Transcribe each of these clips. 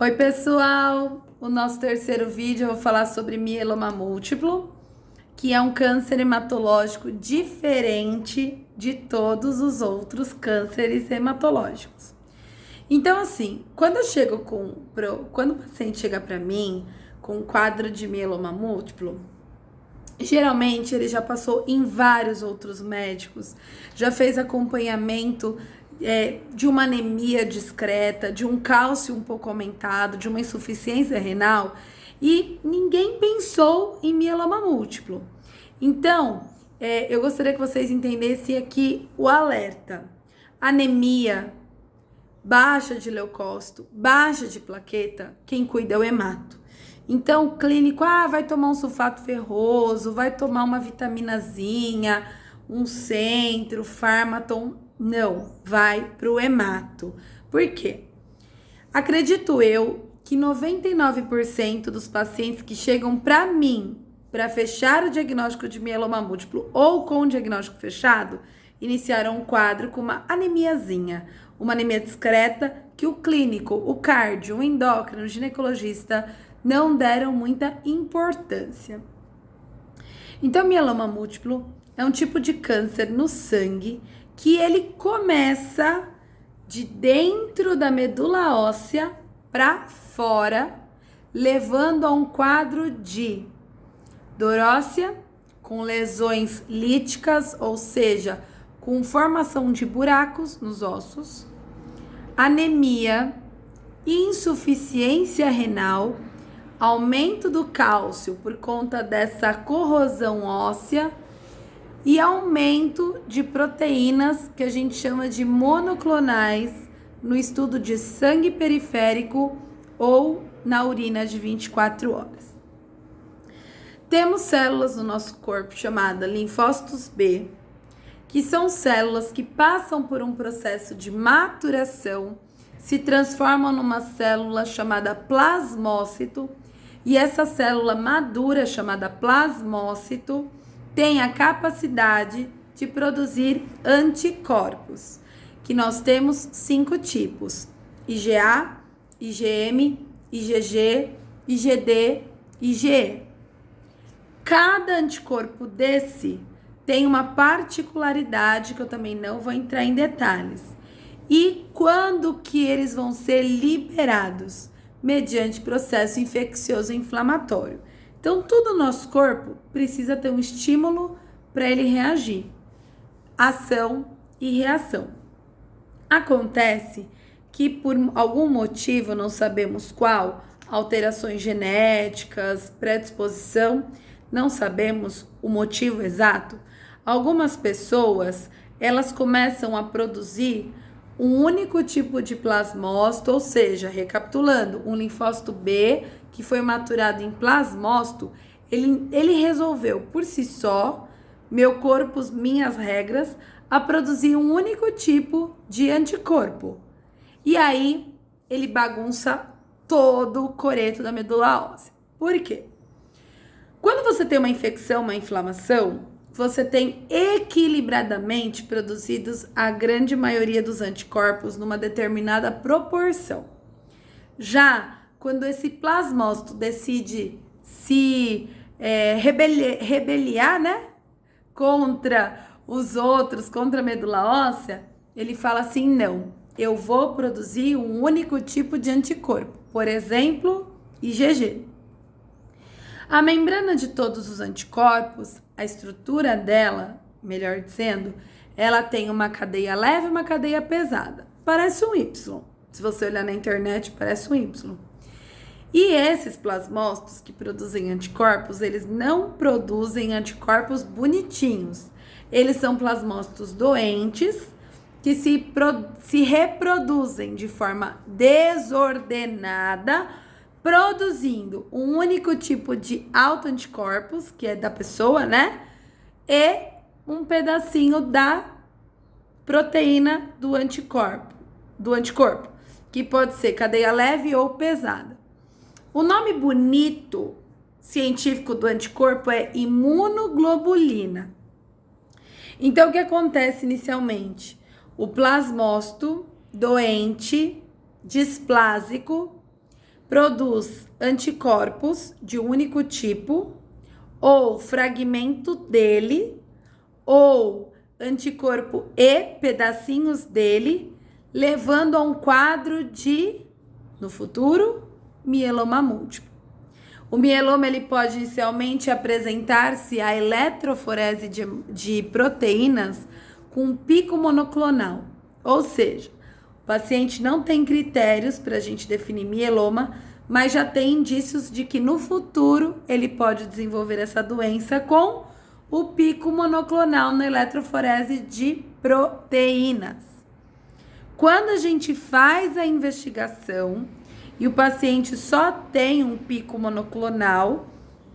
Oi, pessoal! O nosso terceiro vídeo eu vou falar sobre mieloma múltiplo, que é um câncer hematológico diferente de todos os outros cânceres hematológicos. Então, assim, quando o paciente chega para mim com um quadro de mieloma múltiplo, geralmente ele já passou em vários outros médicos, já fez acompanhamento de uma anemia discreta, de um cálcio um pouco aumentado, de uma insuficiência renal e ninguém pensou em mieloma múltiplo. Então, eu gostaria que vocês entendessem aqui o alerta. Anemia, baixa de leucócito, baixa de plaqueta, quem cuida é o hemato. Então, o clínico, vai tomar um sulfato ferroso, vai tomar uma vitaminazinha, um centro, Farmaton. Não, vai para o hemato. Por quê? Acredito eu que 99% dos pacientes que chegam para mim para fechar o diagnóstico de mieloma múltiplo ou com o diagnóstico fechado, iniciaram um quadro com uma anemiazinha, uma anemia discreta que o clínico, o cardio, o endócrino, o ginecologista não deram muita importância. Então, mieloma múltiplo é um tipo de câncer no sangue que ele começa de dentro da medula óssea para fora, levando a um quadro de dor óssea com lesões líticas, ou seja, com formação de buracos nos ossos, anemia, insuficiência renal, aumento do cálcio por conta dessa corrosão óssea e aumento de proteínas que a gente chama de monoclonais no estudo de sangue periférico ou na urina de 24 horas. Temos células no nosso corpo chamadas linfócitos B, que são células que passam por um processo de maturação, se transformam numa célula chamada plasmócito, e essa célula madura, chamada plasmócito, tem a capacidade de produzir anticorpos, que nós temos 5 tipos: IgA, IgM, IgG, IgD, IgE. Cada anticorpo desse tem uma particularidade que eu também não vou entrar em detalhes. E quando que eles vão ser liberados? Mediante processo infeccioso inflamatório. Então, todo o nosso corpo precisa ter um estímulo para ele reagir. Ação e reação. Acontece que por algum motivo, não sabemos qual, alterações genéticas, predisposição, não sabemos o motivo exato, algumas pessoas, elas começam a produzir um único tipo de plasmócito, ou seja, recapitulando, um linfócito B que foi maturado em plasmócito, ele resolveu por si só, meu corpo, minhas regras, a produzir um único tipo de anticorpo. E aí, ele bagunça todo o coreto da medula óssea. Por quê? Quando você tem uma infecção, uma inflamação, você tem equilibradamente produzidos a grande maioria dos anticorpos numa determinada proporção. Já quando esse plasmócito decide se rebeliar, né, contra os outros, contra a medula óssea, ele fala assim: não, eu vou produzir um único tipo de anticorpo, por exemplo, IgG. A membrana de todos os anticorpos, a estrutura dela, melhor dizendo, ela tem uma cadeia leve e uma cadeia pesada. Parece um Y. Se você olhar na internet, parece um Y. E esses plasmócitos que produzem anticorpos, eles não produzem anticorpos bonitinhos. Eles são plasmócitos doentes que se reproduzem de forma desordenada, produzindo um único tipo de autoanticorpos, que é da pessoa, né? E um pedacinho da proteína do anticorpo, que pode ser cadeia leve ou pesada. O nome bonito científico do anticorpo é imunoglobulina. Então, o que acontece inicialmente? O plasmócito doente, displásico, produz anticorpos de um único tipo, ou fragmento dele, ou anticorpo e pedacinhos dele, levando a um quadro de, no futuro, mieloma múltiplo. O mieloma ele pode inicialmente apresentar-se a eletroforese de proteínas com um pico monoclonal, ou seja, o paciente não tem critérios para a gente definir mieloma, mas já tem indícios de que no futuro ele pode desenvolver essa doença com o pico monoclonal na eletroforese de proteínas. Quando a gente faz a investigação e o paciente só tem um pico monoclonal,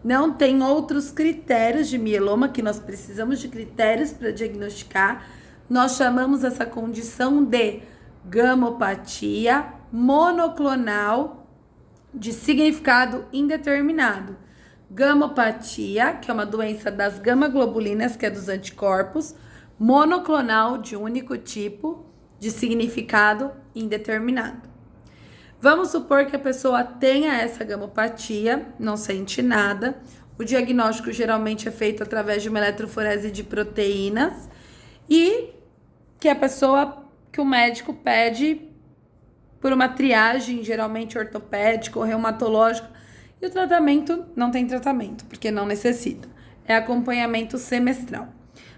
não tem outros critérios de mieloma, que nós precisamos de critérios para diagnosticar, nós chamamos essa condição de gamopatia monoclonal de significado indeterminado. Gamopatia, que é uma doença das gama-globulinas, que é dos anticorpos, monoclonal de único tipo, de significado indeterminado. Vamos supor que a pessoa tenha essa gamopatia, não sente nada. O diagnóstico geralmente é feito através de uma eletroforese de proteínas e que o médico pede por uma triagem, geralmente ortopédica ou reumatológica, e o tratamento não tem tratamento, porque não necessita. É acompanhamento semestral.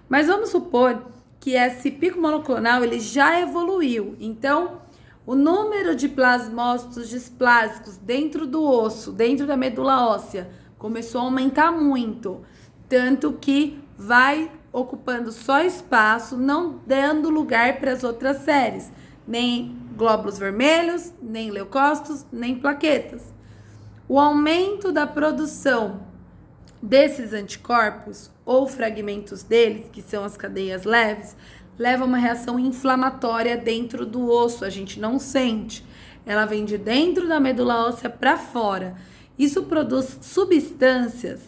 Mas vamos supor que esse pico monoclonal ele já evoluiu. Então, o número de plasmócitos displásicos dentro do osso, dentro da medula óssea, começou a aumentar muito. Tanto que vai ocupando só espaço, não dando lugar para as outras séries. Nem glóbulos vermelhos, nem leucócitos, nem plaquetas. O aumento da produção desses anticorpos ou fragmentos deles, que são as cadeias leves, leva a uma reação inflamatória dentro do osso. A gente não sente. Ela vem de dentro da medula óssea para fora. Isso produz substâncias,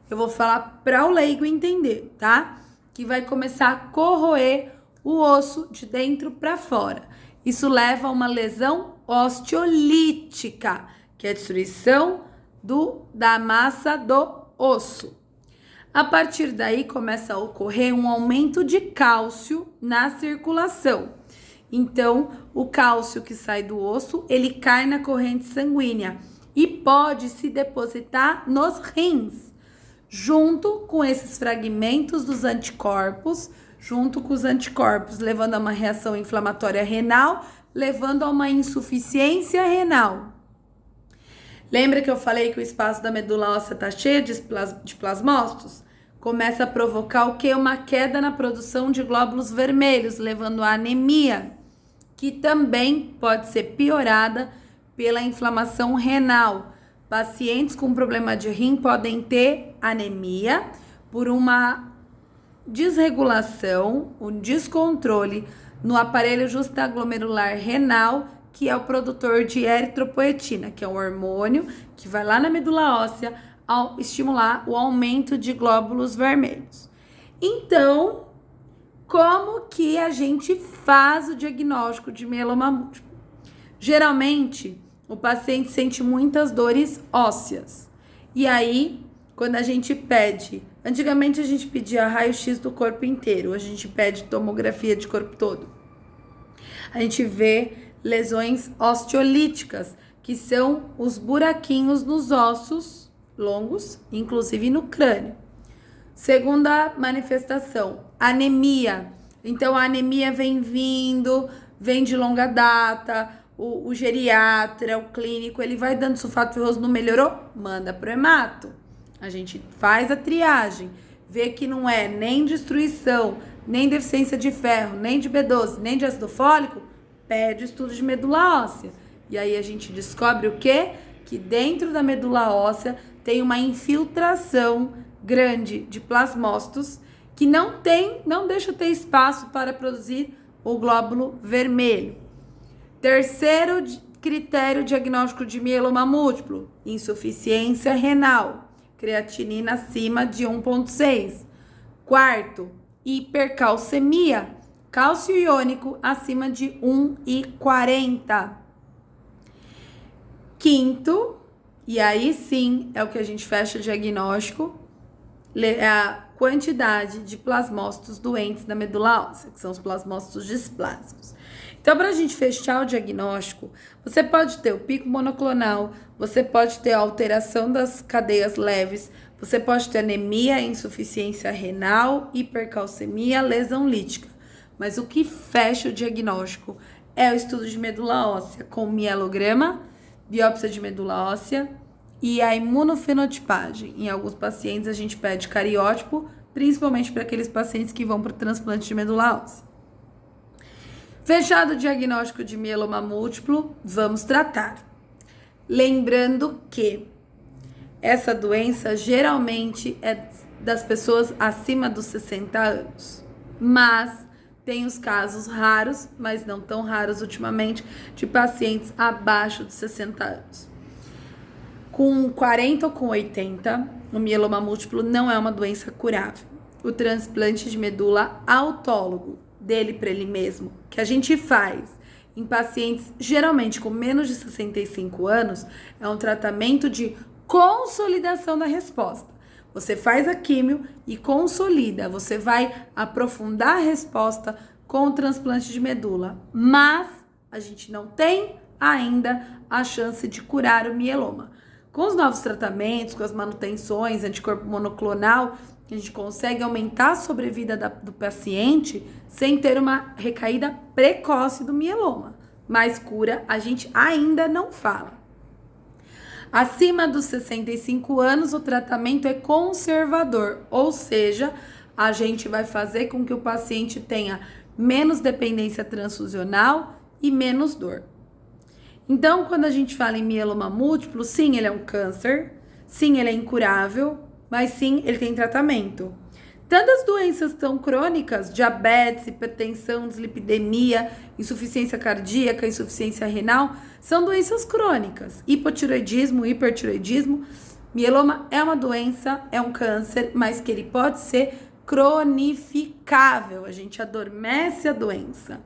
eu vou falar para o leigo entender, tá? Que vai começar a corroer o osso de dentro para fora. Isso leva a uma lesão osteolítica, que é a destruição da massa do osso. A partir daí começa a ocorrer um aumento de cálcio na circulação. Então, o cálcio que sai do osso, ele cai na corrente sanguínea e pode se depositar nos rins, junto com esses fragmentos dos anticorpos, levando a uma reação inflamatória renal, levando a uma insuficiência renal. Lembra que eu falei que o espaço da medula óssea está cheio de plasmócitos? Começa a provocar o quê? Uma queda na produção de glóbulos vermelhos, levando à anemia, que também pode ser piorada pela inflamação renal. Pacientes com problema de rim podem ter anemia por uma desregulação, um descontrole no aparelho justaglomerular renal, que é o produtor de eritropoetina, que é um hormônio que vai lá na medula óssea ao estimular o aumento de glóbulos vermelhos. Então, como que a gente faz o diagnóstico de mieloma múltiplo? Geralmente, o paciente sente muitas dores ósseas. E aí, quando a gente pede, antigamente a gente pedia raio-x do corpo inteiro, a gente pede tomografia de corpo todo. A gente vê lesões osteolíticas, que são os buraquinhos nos ossos longos, inclusive no crânio. Segunda manifestação, anemia. Então, a anemia vem de longa data, o geriatra, o clínico, ele vai dando sulfato ferroso, não melhorou? Manda pro hemato. A gente faz a triagem, vê que não é nem destruição, nem deficiência de ferro, nem de B12, nem de ácido fólico, pede estudo de medula óssea. E aí a gente descobre o quê? Que dentro da medula óssea tem uma infiltração grande de plasmócitos que não deixa ter espaço para produzir o glóbulo vermelho. Terceiro critério diagnóstico de mieloma múltiplo, insuficiência renal, creatinina acima de 1,6. Quarto, hipercalcemia, cálcio iônico acima de 1,40. Quinto, e aí sim é o que a gente fecha o diagnóstico, é a quantidade de plasmócitos doentes da medula óssea, que são os plasmócitos displásicos. Então, para a gente fechar o diagnóstico, você pode ter o pico monoclonal, você pode ter a alteração das cadeias leves, você pode ter anemia, insuficiência renal, hipercalcemia, lesão lítica. Mas o que fecha o diagnóstico é o estudo de medula óssea, com mielograma, biópsia de medula óssea e a imunofenotipagem. Em alguns pacientes a gente pede cariótipo, principalmente para aqueles pacientes que vão para o transplante de medula óssea. Fechado o diagnóstico de mieloma múltiplo, vamos tratar. Lembrando que essa doença geralmente é das pessoas acima dos 60 anos, mas tem os casos raros, mas não tão raros ultimamente, de pacientes abaixo de 60 anos. Com 40 ou com 80, o mieloma múltiplo não é uma doença curável. O transplante de medula autólogo, dele para ele mesmo, que a gente faz em pacientes geralmente com menos de 65 anos, é um tratamento de consolidação da resposta. Você faz a químio e consolida, você vai aprofundar a resposta com o transplante de medula, mas a gente não tem ainda a chance de curar o mieloma. Com os novos tratamentos, com as manutenções, anticorpo monoclonal, a gente consegue aumentar a sobrevida do paciente sem ter uma recaída precoce do mieloma. Mas cura a gente ainda não fala. Acima dos 65 anos, o tratamento é conservador, ou seja, a gente vai fazer com que o paciente tenha menos dependência transfusional e menos dor. Então, quando a gente fala em mieloma múltiplo, sim, ele é um câncer, sim, ele é incurável, mas sim, ele tem tratamento. Tantas doenças tão crônicas, diabetes, hipertensão, dislipidemia, insuficiência cardíaca, insuficiência renal, são doenças crônicas. Hipotireoidismo, hipertireoidismo, mieloma é uma doença, é um câncer, mas que ele pode ser cronificável, a gente adormece a doença.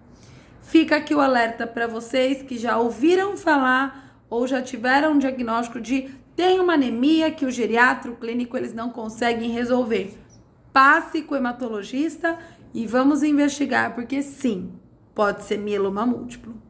Fica aqui o alerta para vocês que já ouviram falar ou já tiveram um diagnóstico de tem uma anemia que o geriatra, o clínico, eles não conseguem resolver. Passe com o hematologista e vamos investigar, porque sim, pode ser mieloma múltiplo.